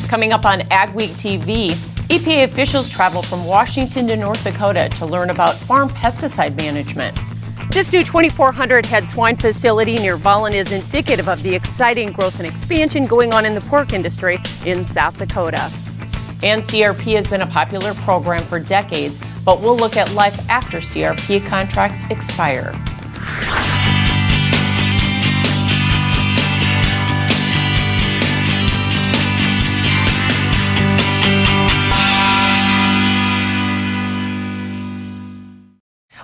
Coming up on AgweekTV, EPA officials travel from Washington to North Dakota to learn about farm pesticide management. This new 2,400-head swine facility near Vollen is indicative of the exciting growth and expansion going on in the pork industry in South Dakota. And CRP has been a popular program for decades, but we'll look at life after CRP contracts expire.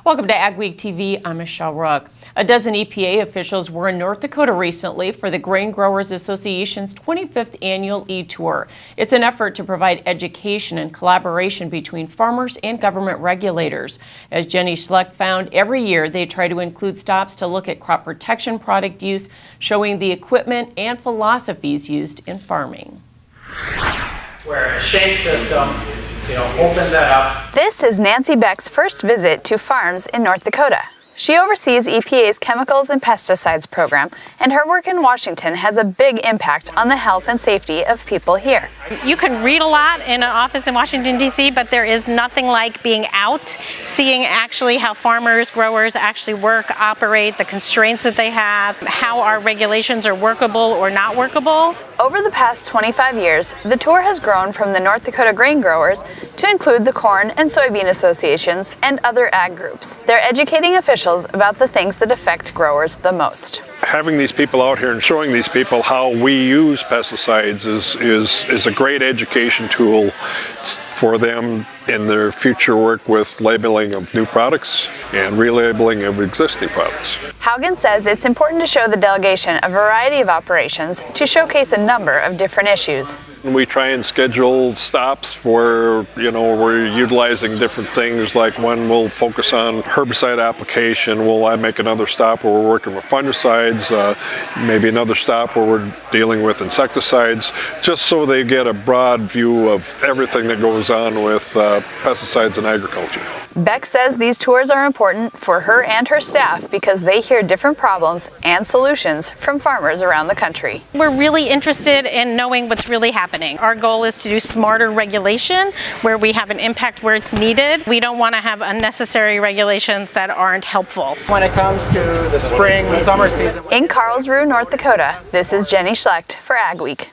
Welcome to AgweekTV. I'm Michelle Rook. A dozen EPA officials were in North Dakota recently for the Grain Growers Association's 25th annual e-tour. It's an effort to provide education and collaboration between farmers and government regulators. As Jenny Schlecht found, every year they try to include stops to look at crop protection product use, showing the equipment and philosophies used in farming. Where a shake system opens that up. This is Nancy Beck's first visit to farms in North Dakota. She oversees EPA's Chemicals and Pesticides program, and her work in Washington has a big impact on the health and safety of people here. You can read a lot in an office in Washington, D.C., but there is nothing like being out, seeing actually how farmers, growers actually work, operate, the constraints that they have, how our regulations are workable or not workable. Over the past 25 years, the tour has grown from the North Dakota grain growers to include the corn and soybean associations and other ag groups. They're educating officials about the things that affect growers the most. Having these people out here and showing these people how we use pesticides is a great education tool for them in their future work with labeling of new products and relabeling of existing products. Haugen says it's important to show the delegation a variety of operations to showcase a number of different issues. We try and schedule stops for, we're utilizing different things, like one will focus on herbicide application, I make another stop where we're working with fungicides, maybe another stop where we're dealing with insecticides, just so they get a broad view of everything that goes on with pesticides in agriculture. Beck says these tours are important for her and her staff because they hear different problems and solutions from farmers around the country. We're really interested in knowing what's really happening. Our goal is to do smarter regulation where we have an impact where it's needed. We don't want to have unnecessary regulations that aren't helpful. When it comes to the spring, the summer season. In Carlsruhe, North Dakota, this is Jenny Schlecht for Ag Week.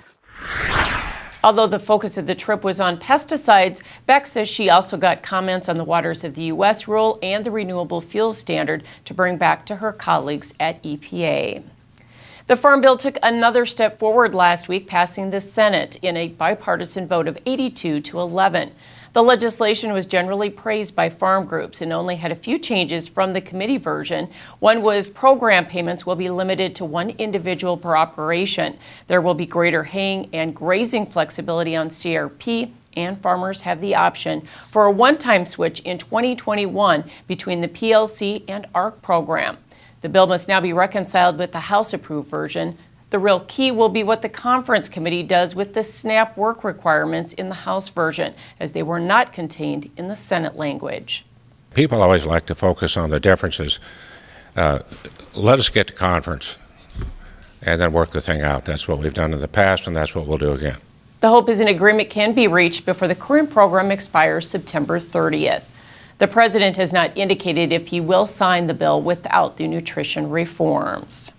Although the focus of the trip was on pesticides, Beck says she also got comments on the Waters of the U.S. rule and the renewable fuels standard to bring back to her colleagues at EPA. The Farm Bill took another step forward last week, passing the Senate in a bipartisan vote of 82 to 11. The legislation was generally praised by farm groups and only had a few changes from the committee version. One was program payments will be limited to one individual per operation. There will be greater haying and grazing flexibility on CRP, and farmers have the option for a one-time switch in 2021 between the PLC and ARC program. The bill must now be reconciled with the House-approved version. The real key will be what the conference committee does with the SNAP work requirements in the House version, as they were not contained in the Senate language. People always like to focus on the differences. Let us get to conference and then work the thing out. That's what we've done in the past, and that's what we'll do again. The hope is an agreement can be reached before the current program expires September 30th. The president has not indicated if he will sign the bill without the nutrition reforms.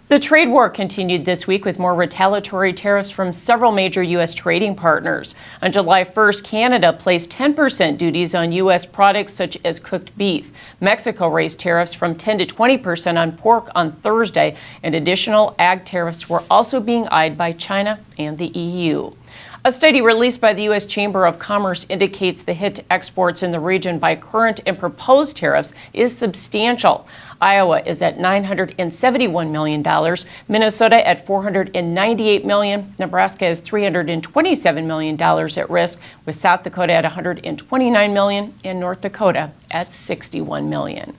The trade war continued this week with more retaliatory tariffs from several major U.S. trading partners. On July 1st, Canada placed 10% duties on U.S. products such as cooked beef. Mexico raised tariffs from 10 to 20% on pork on Thursday, and additional ag tariffs were also being eyed by China and the EU. A study released by the U.S. Chamber of Commerce indicates the hit to exports in the region by current and proposed tariffs is substantial. Iowa is at $971 million, Minnesota at $498 million, Nebraska is $327 million at risk, with South Dakota at $129 million and North Dakota at $61 million.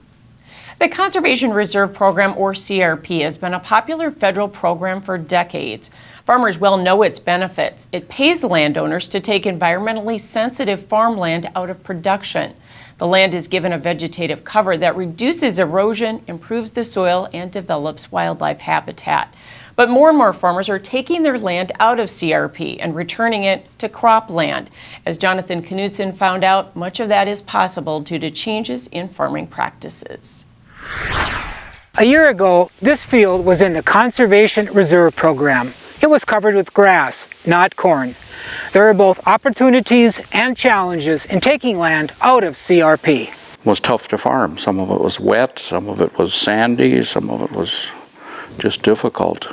The Conservation Reserve Program, or CRP, has been a popular federal program for decades. Farmers well know its benefits. It pays landowners to take environmentally sensitive farmland out of production. The land is given a vegetative cover that reduces erosion, improves the soil, and develops wildlife habitat. But more and more farmers are taking their land out of CRP and returning it to cropland. As Jonathan Knudsen found out, much of that is possible due to changes in farming practices. A year ago, this field was in the Conservation Reserve Program. It was covered with grass, not corn. There are both opportunities and challenges in taking land out of CRP. It was tough to farm. Some of it was wet, some of it was sandy, some of it was just difficult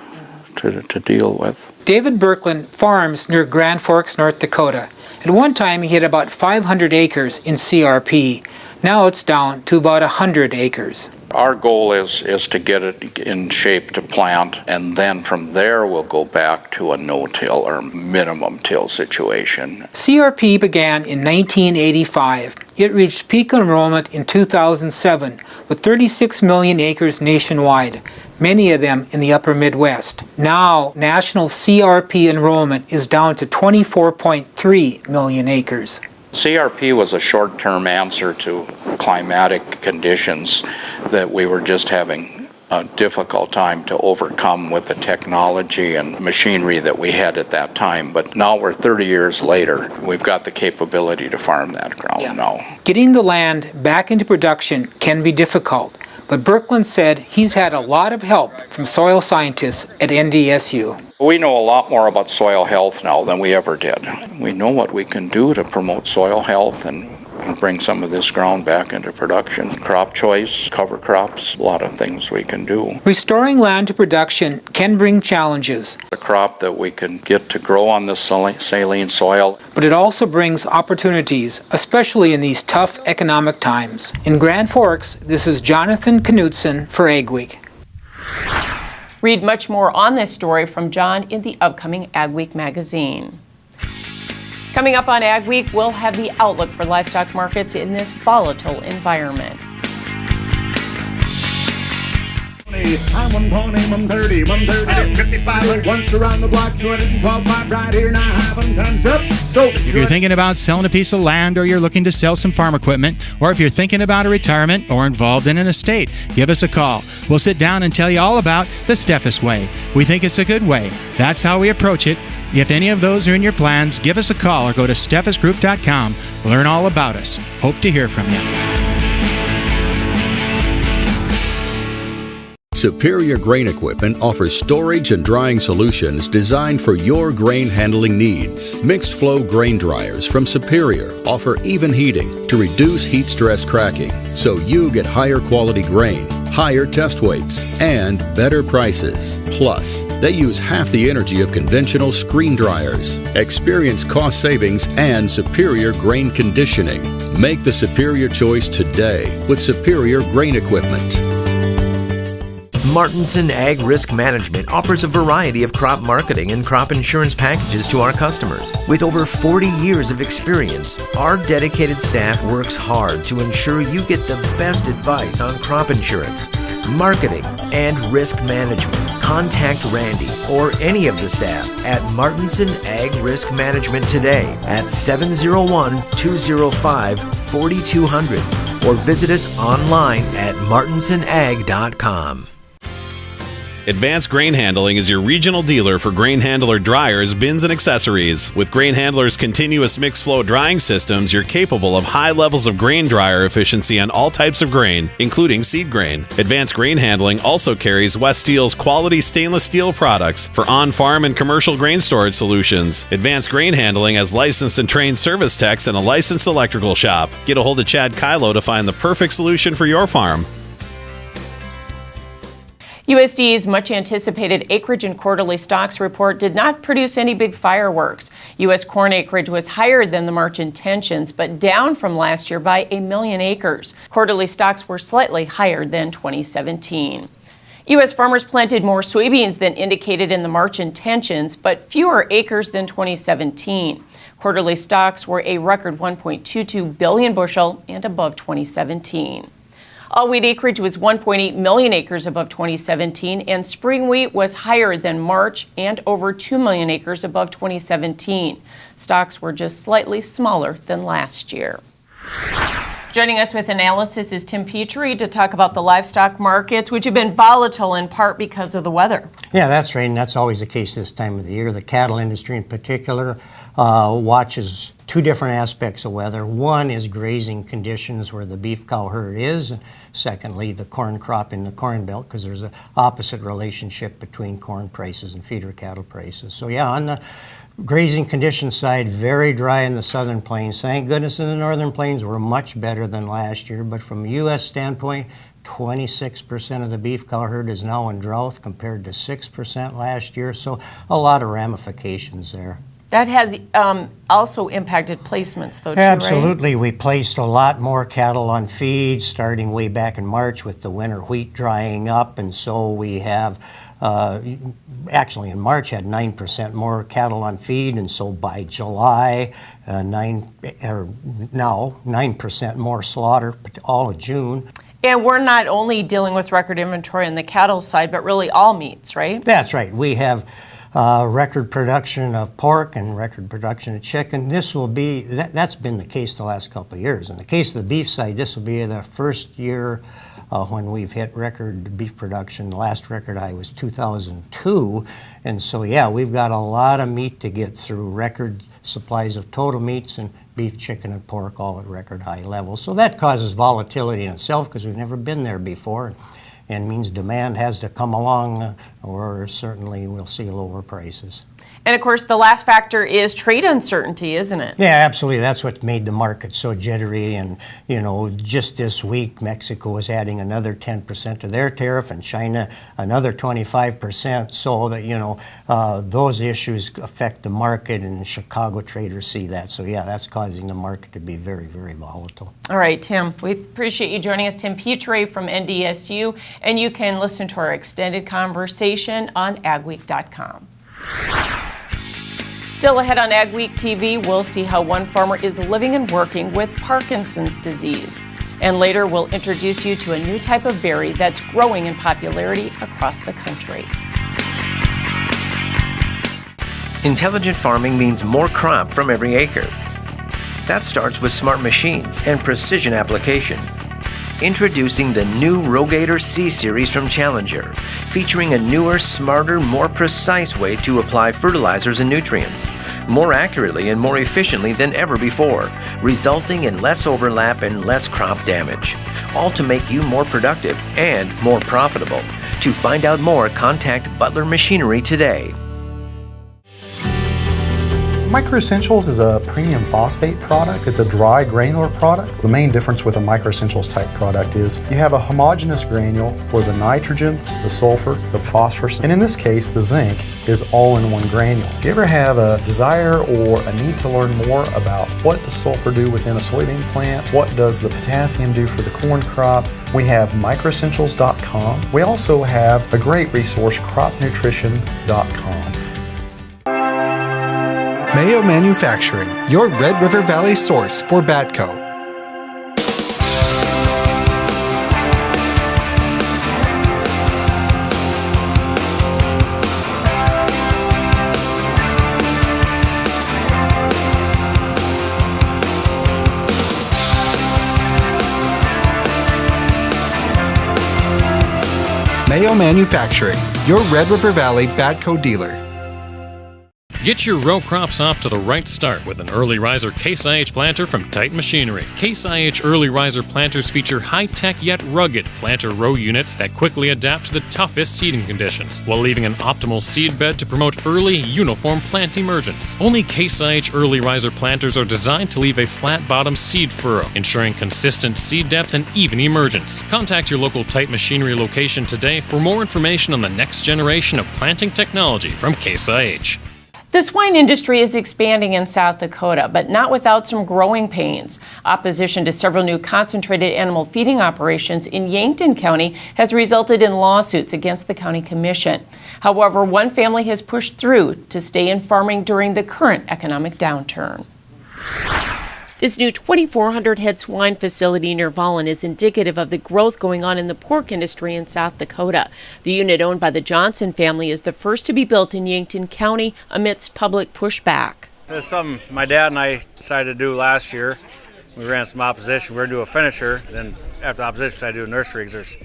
to deal with. David Birkeland farms near Grand Forks, North Dakota. At one time, he had about 500 acres in CRP. Now it's down to about 100 acres. Our goal is to get it in shape to plant, and then from there we'll go back to a no-till or minimum till situation. CRP began in 1985. It reached peak enrollment in 2007 with 36 million acres nationwide, many of them in the upper Midwest. Now, national CRP enrollment is down to 24.3 million acres. CRP was a short-term answer to climatic conditions that we were just having a difficult time to overcome with the technology and machinery that we had at that time. But now we're 30 years later. We've got the capability to farm that ground now. Getting the land back into production can be difficult, but Birkeland said he's had a lot of help from soil scientists at NDSU. We know a lot more about soil health now than we ever did. We know what we can do to promote soil health and bring some of this ground back into production. Crop choice, cover crops, a lot of things we can do. Restoring land to production can bring challenges. A crop that we can get to grow on this saline soil. But it also brings opportunities, especially in these tough economic times. In Grand Forks, this is Jonathan Knudsen for AgWeek. Read much more on this story from John in the upcoming Ag Week magazine. Coming up on Ag Week, we'll have the outlook for livestock markets in this volatile environment. I'm 120, 130, 130, 55, once around the block, 212 miles right here, now half them tons up. So if you're thinking about selling a piece of land, or you're looking to sell some farm equipment, or if you're thinking about a retirement or involved in an estate, give us a call. We'll sit down and tell you all about the Steffes way. We think it's a good way. That's how we approach it. If any of those are in your plans, give us a call or go to steffesgroup.com. Learn all about us. Hope to hear from you. Superior Grain Equipment offers storage and drying solutions designed for your grain handling needs. Mixed flow grain dryers from Superior offer even heating to reduce heat stress cracking, so you get higher quality grain, higher test weights, and better prices. Plus, they use half the energy of conventional screen dryers. Experience cost savings and superior grain conditioning. Make the superior choice today with Superior Grain Equipment. Martinson Ag Risk Management offers a variety of crop marketing and crop insurance packages to our customers. With over 40 years of experience, our dedicated staff works hard to ensure you get the best advice on crop insurance, marketing, and risk management. Contact Randy or any of the staff at Martinson Ag Risk Management today at 701-205-4200 or visit us online at martinsonag.com. Advanced Grain Handling is your regional dealer for grain handler dryers, bins, and accessories. With Grain Handler's continuous mixed flow drying systems, you're capable of high levels of grain dryer efficiency on all types of grain, including seed grain. Advanced Grain Handling also carries West Steel's quality stainless steel products for on-farm and commercial grain storage solutions. Advanced Grain Handling has licensed and trained service techs and a licensed electrical shop. Get a hold of Chad Kylo to find the perfect solution for your farm. USDA's much-anticipated acreage and quarterly stocks report did not produce any big fireworks. U.S. corn acreage was higher than the March intentions, but down from last year by 1 million acres. Quarterly stocks were slightly higher than 2017. U.S. farmers planted more soybeans than indicated in the March intentions, but fewer acres than 2017. Quarterly stocks were a record 1.22 billion bushel and above 2017. All wheat acreage was 1.8 million acres above 2017, and spring wheat was higher than March and over 2 million acres above 2017. Stocks were just slightly smaller than last year. Joining us with analysis is Tim Petrie to talk about the livestock markets, which have been volatile in part because of the weather. Yeah, that's right, and that's always the case this time of the year. The cattle industry in particular watches two different aspects of weather. One is grazing conditions where the beef cow herd is. Secondly, the corn crop in the corn belt, because there's an opposite relationship between corn prices and feeder cattle prices. So yeah, on the grazing condition side, very dry in the southern plains. Thank goodness in the northern plains we're much better than last year, but from a U.S. standpoint, 26% of the beef cow herd is now in drought compared to 6% last year, so a lot of ramifications there. That has also impacted placements, though, too, Absolutely. right? We placed a lot more cattle on feed starting way back in March with the winter wheat drying up, and so we have actually in March had 9% more cattle on feed, and so by July, now 9% more slaughter, all of June. And we're not only dealing with record inventory on the cattle side, but really all meats, right? That's right. We have record production of pork and record production of chicken. This will be, that's been the case the last couple of years. In the case of the beef side, this will be the first year when we've hit record beef production. The last record high was 2002. And so, yeah, we've got a lot of meat to get through, record supplies of total meats and beef, chicken, and pork all at record high levels. So that causes volatility in itself because we've never been there before, and means demand has to come along, or certainly we'll see lower prices. And of course, the last factor is trade uncertainty, isn't it? Yeah, absolutely. That's what made the market so jittery. And, you know, just this week, Mexico is adding another 10% to their tariff, and China another 25%. So that, you know, those issues affect the market, and Chicago traders see that. So, yeah, that's causing the market to be very, very volatile. All right, Tim, we appreciate you joining us. Tim Petrie from NDSU, and you can listen to our extended conversation on agweek.com. Still ahead on AgweekTV, we'll see how one farmer is living and working with Parkinson's disease. And later, we'll introduce you to a new type of berry that's growing in popularity across the country. Intelligent farming means more crop from every acre. That starts with smart machines and precision application. Introducing the new Rogator C-Series from Challenger, featuring a newer, smarter, more precise way to apply fertilizers and nutrients, more accurately and more efficiently than ever before, resulting in less overlap and less crop damage, all to make you more productive and more profitable. To find out more, contact Butler Machinery today. Micro Essentials is a premium phosphate product. It's a dry granular product. The main difference with a Micro Essentials type product is you have a homogeneous granule where the nitrogen, the sulfur, the phosphorus, and in this case the zinc is all in one granule. If you ever have a desire or a need to learn more about what does sulfur do within a soybean plant, what does the potassium do for the corn crop, we have microessentials.com. We also have a great resource, cropnutrition.com. Mayo Manufacturing, your Red River Valley source for Batco. Mayo Manufacturing, your Red River Valley Batco dealer. Get your row crops off to the right start with an Early Riser Case IH planter from Titan Machinery. Case IH Early Riser planters feature high-tech yet rugged planter row units that quickly adapt to the toughest seeding conditions, while leaving an optimal seed bed to promote early, uniform plant emergence. Only Case IH Early Riser planters are designed to leave a flat-bottom seed furrow, ensuring consistent seed depth and even emergence. Contact your local Titan Machinery location today for more information on the next generation of planting technology from Case IH. The swine industry is expanding in South Dakota, but not without some growing pains. Opposition to several new concentrated animal feeding operations in Yankton County has resulted in lawsuits against the county commission. However, one family has pushed through to stay in farming during the current economic downturn. This new 2,400-head swine facility near Vollen is indicative of the growth going on in the pork industry in South Dakota. The unit owned by the Johnson family is the first to be built in Yankton County amidst public pushback. It's something my dad and I decided to do last year. We ran some opposition. We were going to do a finisher. Then after the opposition, we decided to do a nursery because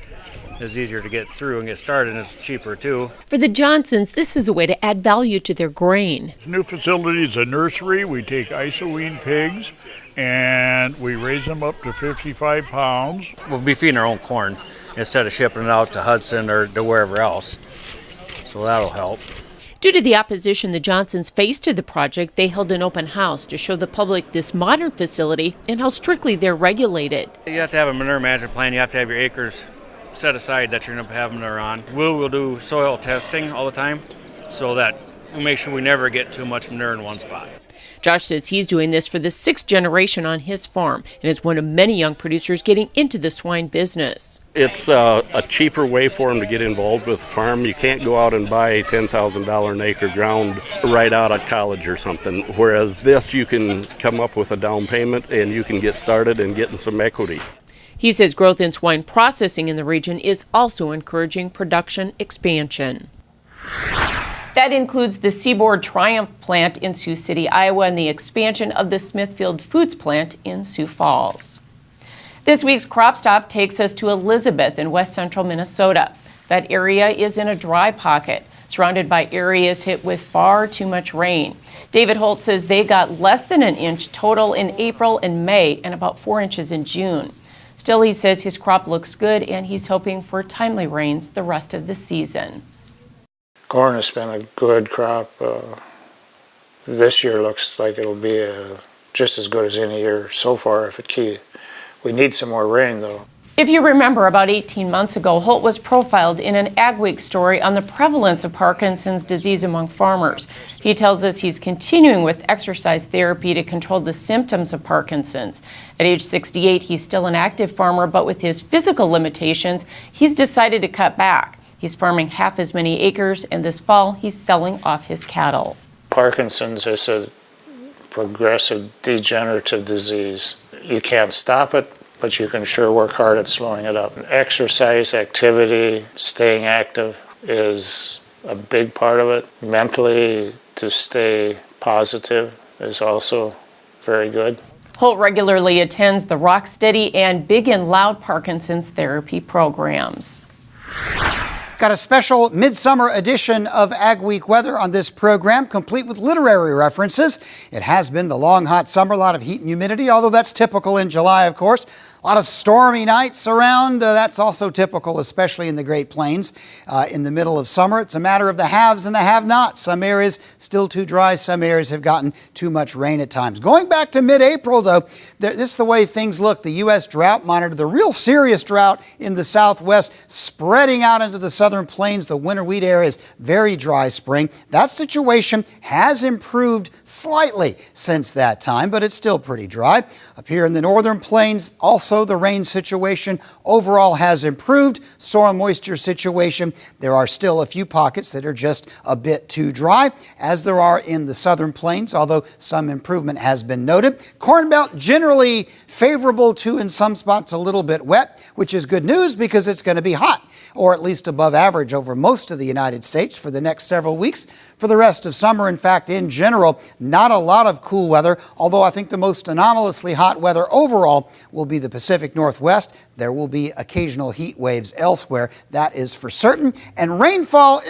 it's easier to get through and get started, and it's cheaper too. For the Johnsons, this is a way to add value to their grain. This new facility is a nursery. We take iso-wean pigs and we raise them up to 55 pounds. We'll be feeding our own corn instead of shipping it out to Hudson or to wherever else. So that'll help. Due to the opposition the Johnsons faced to the project, they held an open house to show the public this modern facility and how strictly they're regulated. You have to have a manure management plan. You have to have your acres set aside that you're going to have manure on. We'll do soil testing all the time so that we make sure we never get too much manure in one spot. Josh says he's doing this for the 6th generation on his farm and is one of many young producers getting into the swine business. It's a cheaper way for them to get involved with the farm. You can't go out and buy $10,000 an acre ground right out of college or something, whereas this you can come up with a down payment and you can get started and get some equity. He says growth in swine processing in the region is also encouraging production expansion. That includes the Seaboard Triumph plant in Sioux City, Iowa, and the expansion of the Smithfield Foods plant in Sioux Falls. This week's Crop Stop takes us to Elizabeth in west central Minnesota. That area is in a dry pocket, surrounded by areas hit with far too much rain. David Holt says they got less than an inch total in April and May and about 4 inches in June. Still, he says his crop looks good and he's hoping for timely rains the rest of the season. Corn has been a good crop. This year looks like it'll be just as good as any year so far if it keeps. We need some more rain though. If you remember, about 18 months ago, Holt was profiled in an AgWeek story on the prevalence of Parkinson's disease among farmers. He tells us he's continuing with exercise therapy to control the symptoms of Parkinson's. At age 68, he's still an active farmer, but with his physical limitations, he's decided to cut back. He's farming half as many acres, and this fall, he's selling off his cattle. Parkinson's is a progressive degenerative disease. You can't stop it, but you can sure work hard at slowing it up. Exercise, activity, staying active is a big part of it. Mentally, to stay positive is also very good. Holt regularly attends the Rocksteady and Big and Loud Parkinson's therapy programs. Got a special midsummer edition of Ag Week weather on this program, complete with literary references. It has been the long, hot summer, a lot of heat and humidity, although that's typical in July, of course. A lot of stormy nights around. That's also typical, especially in the Great Plains. In the middle of summer, it's a matter of the haves and the have-nots. Some areas still too dry. Some areas have gotten too much rain at times. Going back to mid-April, though, this is the way things look. The U.S. Drought Monitor, the real serious drought in the southwest, spreading out into the southern plains. The winter wheat area is very dry spring. That situation has improved slightly since that time, but it's still pretty dry. Up here in the northern plains, also the rain situation overall has improved. Soil moisture situation, there are still a few pockets that are just a bit too dry, as there are in the southern plains, although some improvement has been noted. Corn Belt generally favorable to, in some spots, a little bit wet, which is good news because it's going to be hot, or at least above average over most of the United States for the next several weeks. For the rest of summer, in fact, in general, not a lot of cool weather, although I think the most anomalously hot weather overall will be the Pacific Northwest. There will be occasional heat waves elsewhere, that is for certain. And rainfall,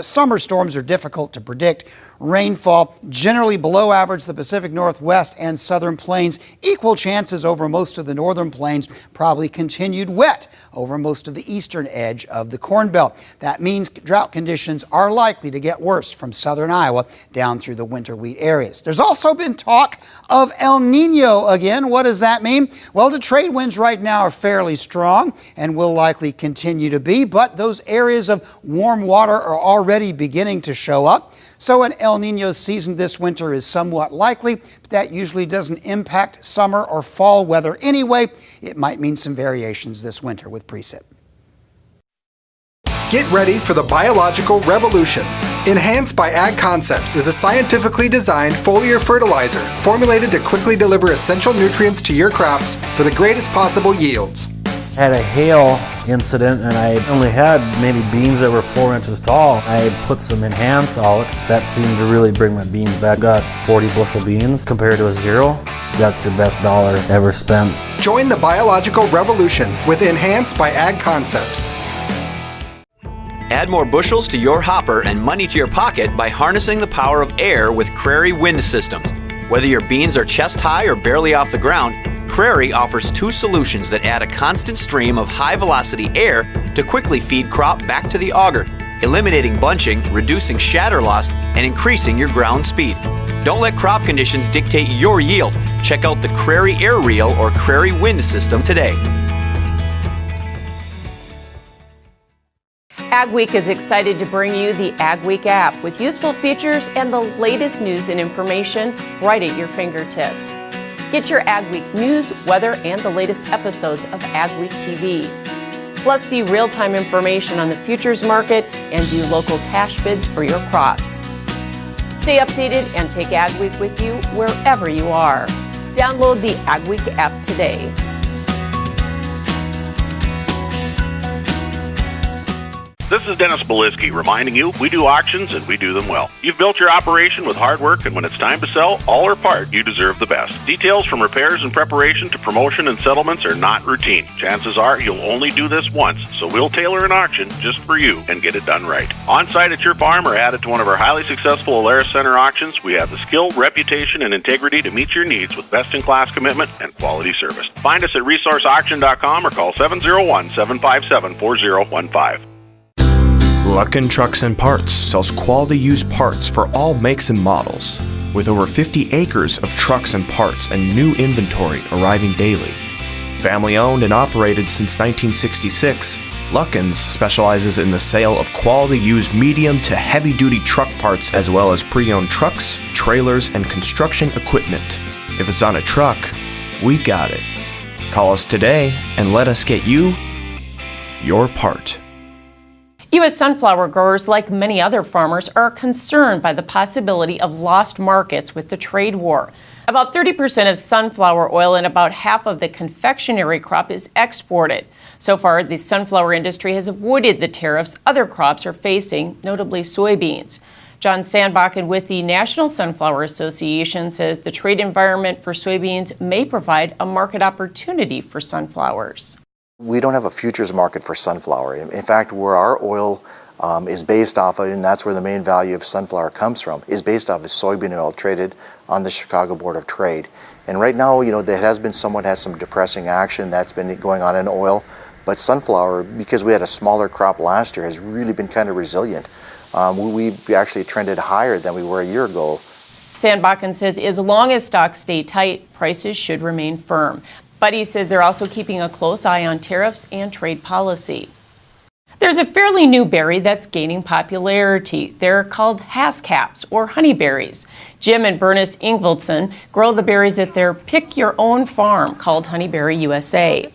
summer storms are difficult to predict. Rainfall generally below average the Pacific Northwest and southern plains. Equal chances over most of the northern plains. Probably continued wet over most of the eastern edge of the Corn Belt. That means drought conditions are likely to get worse from southern Iowa down through the winter wheat areas. There's also been talk of El Nino again. What does that mean? Well, the trade winds right now are fairly strong and will likely continue to be, but those areas of warm water are already beginning to show up. So an El Nino season this winter is somewhat likely, but that usually doesn't impact summer or fall weather anyway. It might mean some variations this winter with precip. Get ready for the biological revolution. Enhanced by Ag Concepts is a scientifically designed foliar fertilizer formulated to quickly deliver essential nutrients to your crops for the greatest possible yields. Had a hail incident, and I only had maybe beans that were 4 inches tall. I put some Enhance out. That seemed to really bring my beans back. Got 40 bushel beans compared to a 0. That's the best dollar ever spent. Join the biological revolution with Enhance by Ag Concepts. Add more bushels to your hopper and money to your pocket by harnessing the power of air with Crary Wind Systems. Whether your beans are chest high or barely off the ground, Crary offers 2 solutions that add a constant stream of high-velocity air to quickly feed crop back to the auger, eliminating bunching, reducing shatter loss, and increasing your ground speed. Don't let crop conditions dictate your yield. Check out the Crary Air Reel or Crary Wind System today. Ag Week is excited to bring you the Ag Week app with useful features and the latest news and information right at your fingertips. Get your Ag Week news, weather, and the latest episodes of AgweekTV. Plus, see real-time information on the futures market and view local cash bids for your crops. Stay updated and take Ag Week with you wherever you are. Download the Ag Week app today. This is Dennis Beliski reminding you we do auctions and we do them well. You've built your operation with hard work, and when it's time to sell, all or part, you deserve the best. Details from repairs and preparation to promotion and settlements are not routine. Chances are you'll only do this once, so we'll tailor an auction just for you and get it done right. On site at your farm or added to one of our highly successful Alaris Center auctions, we have the skill, reputation, and integrity to meet your needs with best-in-class commitment and quality service. Find us at resourceauction.com or call 701-757-4015. Luckin Trucks and Parts sells quality used parts for all makes and models. With over 50 acres of trucks and parts and new inventory arriving daily. Family owned and operated since 1966, Luckin's specializes in the sale of quality used medium to heavy duty truck parts as well as pre-owned trucks, trailers, and construction equipment. If it's on a truck, we got it. Call us today and let us get you your part. U.S. sunflower growers, like many other farmers, are concerned by the possibility of lost markets with the trade war. About 30% of sunflower oil and about half of the confectionery crop is exported. So far, the sunflower industry has avoided the tariffs other crops are facing, notably soybeans. John Sandbakken with the National Sunflower Association says the trade environment for soybeans may provide a market opportunity for sunflowers. We don't have a futures market for sunflower. In fact, where our oil is based off of, and that's where the main value of sunflower comes from, is based off of soybean oil traded on the Chicago Board of Trade. And right now, there has been some depressing action that's been going on in oil, but sunflower, because we had a smaller crop last year, has really been kind of resilient. We've actually trended higher than we were a year ago. Sandbakken says as long as stocks stay tight, prices should remain firm. But he says they're also keeping a close eye on tariffs and trade policy. There's a fairly new berry that's gaining popularity. They're called Haskap's or honeyberries. Jim and Bernice Ingvaldson grow the berries at their pick-your-own farm called Honeyberry USA.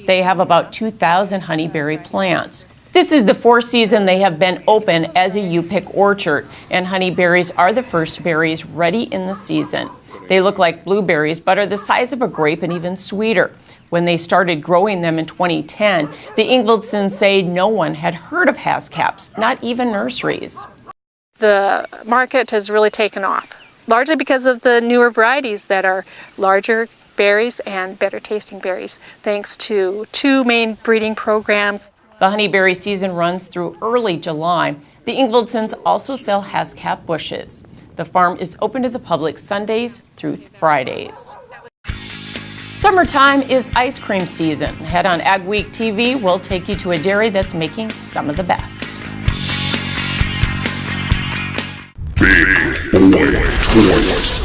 They have about 2,000 honeyberry plants. This is the fourth season they have been open as a U-pick orchard, and honeyberries are the first berries ready in the season. They look like blueberries, but are the size of a grape and even sweeter. When they started growing them in 2010, the Ingvaldsons say no one had heard of Haskap's, not even nurseries. The market has really taken off, largely because of the newer varieties that are larger berries and better tasting berries, thanks to 2 main breeding programs. The honeyberry season runs through early July. The Ingvaldsons also sell Haskap bushes. The farm is open to the public Sundays through Fridays. Summertime is ice cream season. Head on AgweekTV. We'll take you to a dairy that's making some of the best. Big Boy Toys.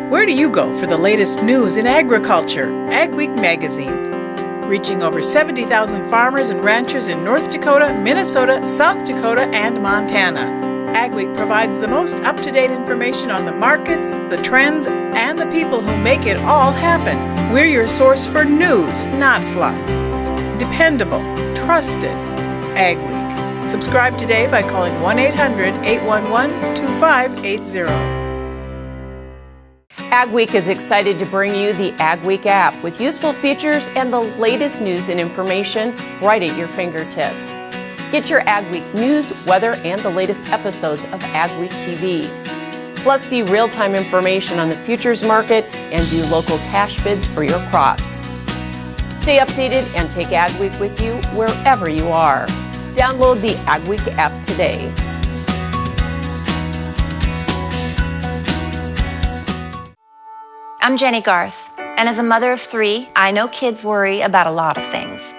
Where do you go for the latest news in agriculture? Ag Week magazine. reaching over 70,000 farmers and ranchers in North Dakota, Minnesota, South Dakota, and Montana. AgWeek provides the most up-to-date information on the markets, the trends, and the people who make it all happen. We're your source for news, not fluff. Dependable, trusted, AgWeek. Subscribe today by calling 1-800-811-2580. AgWeek is excited to bring you the AgWeek app with useful features and the latest news and information right at your fingertips. Get your AgWeek news, weather, and the latest episodes of AgweekTV. Plus, see real-time information on the futures market and view local cash bids for your crops. Stay updated and take AgWeek with you wherever you are. Download the AgWeek app today. I'm Jenny Garth, and as a mother of 3, I know kids worry about a lot of things.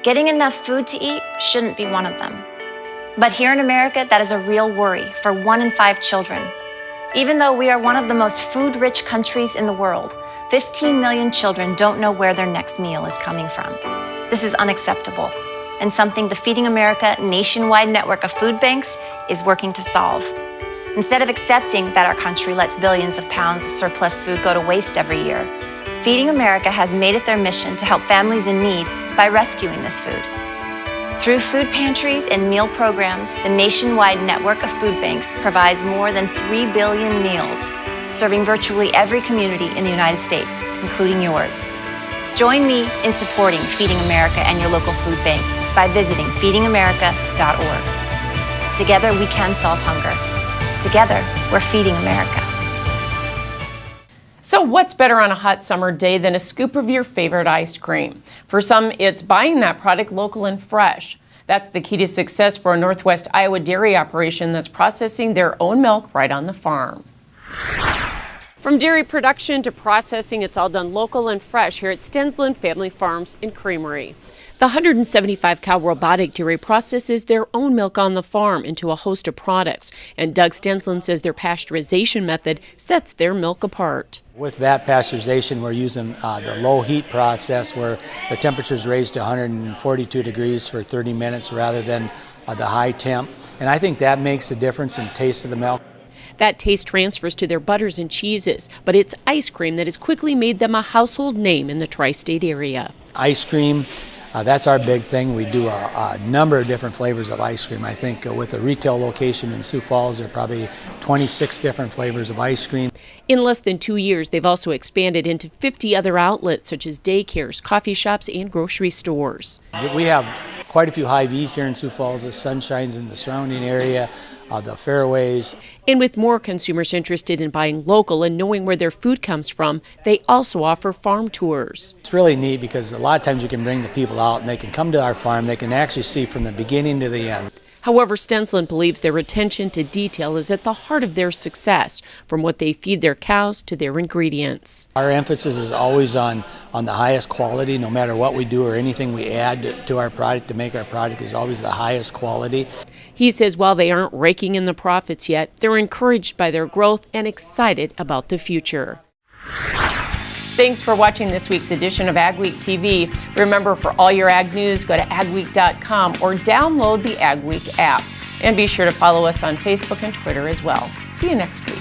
Getting enough food to eat shouldn't be one of them. But here in America, that is a real worry for 1 in 5 children. Even though we are one of the most food-rich countries in the world, 15 million children don't know where their next meal is coming from. This is unacceptable, and something the Feeding America nationwide network of food banks is working to solve. Instead of accepting that our country lets billions of pounds of surplus food go to waste every year, Feeding America has made it their mission to help families in need by rescuing this food. Through food pantries and meal programs, the nationwide network of food banks provides more than 3 billion meals, serving virtually every community in the United States, including yours. Join me in supporting Feeding America and your local food bank by visiting feedingamerica.org. Together we can solve hunger. Together, we're feeding America. So what's better on a hot summer day than a scoop of your favorite ice cream? For some, it's buying that product local and fresh. That's the key to success for a Northwest Iowa dairy operation that's processing their own milk right on the farm. From dairy production to processing, it's all done local and fresh here at Stensland Family Farms and Creamery. The 175-cow robotic dairy processes their own milk on the farm into a host of products, and Doug Stensland says their pasteurization method sets their milk apart. With that pasteurization, we're using the low heat process where the temperature is raised to 142 degrees for 30 minutes rather than the high temp, and I think that makes a difference in taste of the milk. That taste transfers to their butters and cheeses, but it's ice cream that has quickly made them a household name in the tri-state area. Ice cream, that's our big thing. We do a number of different flavors of ice cream. I think with a retail location in Sioux Falls, there are probably 26 different flavors of ice cream. In less than 2 years, they've also expanded into 50 other outlets, such as daycares, coffee shops, and grocery stores. We have quite a few Hy-Vees here in Sioux Falls. The sun shines in the surrounding area, the fairways. And with more consumers interested in buying local and knowing where their food comes from, they also offer farm tours. It's really neat because a lot of times you can bring the people out and they can come to our farm, they can actually see from the beginning to the end. However, Stensland believes their attention to detail is at the heart of their success, from what they feed their cows to their ingredients. Our emphasis is always on the highest quality. No matter what we do or anything we add to our product to make our product is always the highest quality. He says while they aren't raking in the profits yet, they're encouraged by their growth and excited about the future. Thanks for watching this week's edition of AgweekTV. Remember, for all your ag news, go to agweek.com or download the AgWeek app. And be sure to follow us on Facebook and Twitter as well. See you next week.